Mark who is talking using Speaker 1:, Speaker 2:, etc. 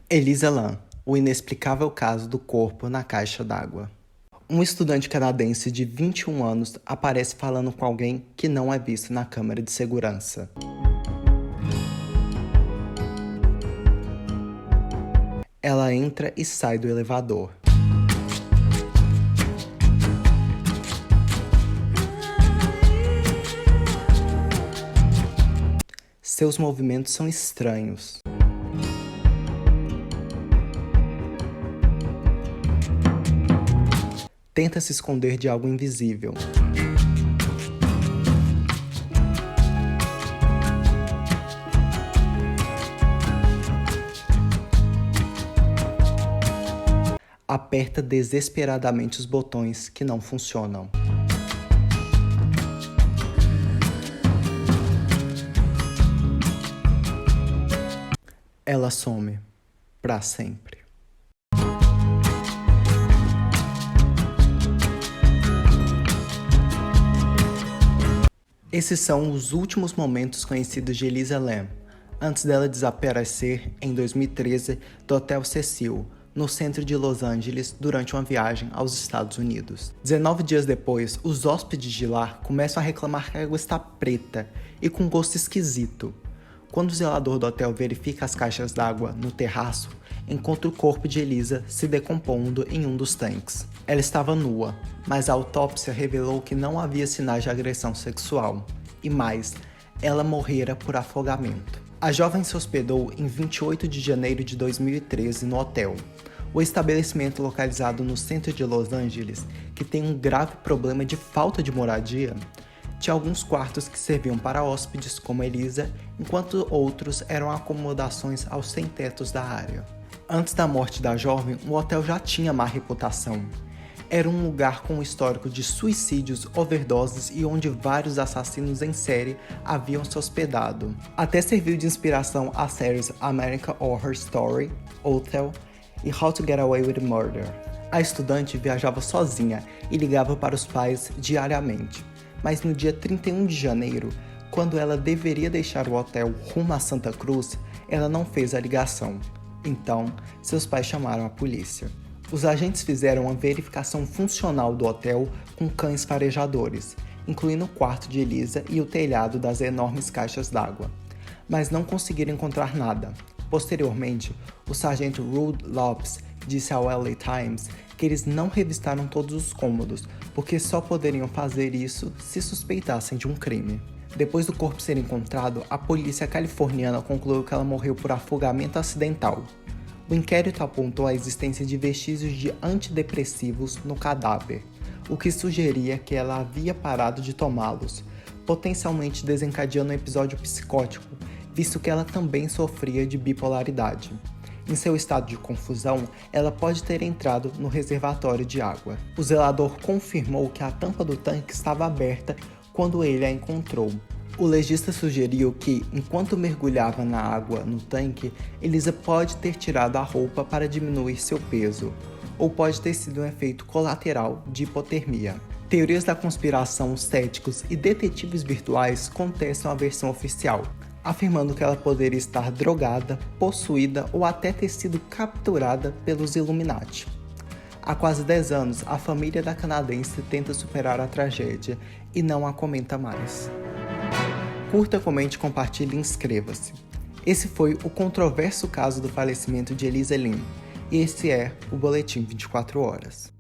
Speaker 1: Elisa Lam, o inexplicável caso do corpo na caixa d'água. Um estudante canadense de 21 anos aparece falando com alguém que não é visto na câmera de segurança. Ela entra e sai do elevador. Seus movimentos são estranhos. Tenta se esconder de algo invisível. Aperta desesperadamente os botões que não funcionam. Ela some para sempre. Esses são os últimos momentos conhecidos de Elisa Lam, antes dela desaparecer em 2013 do Hotel Cecil, no centro de Los Angeles, durante uma viagem aos Estados Unidos. 19 dias depois, os hóspedes de lá começam a reclamar que a água está preta e com gosto esquisito. Quando o zelador do hotel verifica as caixas d'água no terraço, encontra o corpo de Elisa se decompondo em um dos tanques. Ela estava nua, mas a autópsia revelou que não havia sinais de agressão sexual. E mais, ela morrera por afogamento. A jovem se hospedou em 28 de janeiro de 2013 no hotel. O estabelecimento localizado no centro de Los Angeles, que tem um grave problema de falta de moradia, tinha alguns quartos que serviam para hóspedes como Elisa, enquanto outros eram acomodações aos sem-tetos da área. Antes da morte da jovem, o hotel já tinha má reputação. Era um lugar com um histórico de suicídios, overdoses e onde vários assassinos em série haviam se hospedado. Até serviu de inspiração às séries American Horror Story, Hotel e How to Get Away with Murder. A estudante viajava sozinha e ligava para os pais diariamente. Mas no dia 31 de janeiro, quando ela deveria deixar o hotel rumo a Santa Cruz, ela não fez a ligação. Então, seus pais chamaram a polícia. Os agentes fizeram uma verificação funcional do hotel com cães farejadores, incluindo o quarto de Elisa e o telhado das enormes caixas d'água, mas não conseguiram encontrar nada. Posteriormente, o sargento Rude Lopes disse ao LA Times que eles não revistaram todos os cômodos, porque só poderiam fazer isso se suspeitassem de um crime. Depois do corpo ser encontrado, a polícia californiana concluiu que ela morreu por afogamento acidental. O inquérito apontou a existência de vestígios de antidepressivos no cadáver, o que sugeria que ela havia parado de tomá-los, potencialmente desencadeando um episódio psicótico, visto que ela também sofria de bipolaridade. Em seu estado de confusão, ela pode ter entrado no reservatório de água. O zelador confirmou que a tampa do tanque estava aberta quando ele a encontrou. O legista sugeriu que, enquanto mergulhava na água no tanque, Elisa pode ter tirado a roupa para diminuir seu peso, ou pode ter sido um efeito colateral de hipotermia. Teorias da conspiração, céticos e detetives virtuais contestam a versão oficial, afirmando que ela poderia estar drogada, possuída ou até ter sido capturada pelos Illuminati. Há quase 10 anos, a família da canadense tenta superar a tragédia e não a comenta mais. Curta, comente, compartilhe e inscreva-se. Esse foi o controverso caso do falecimento de Elisa Lam, e esse é o Boletim 24 Horas.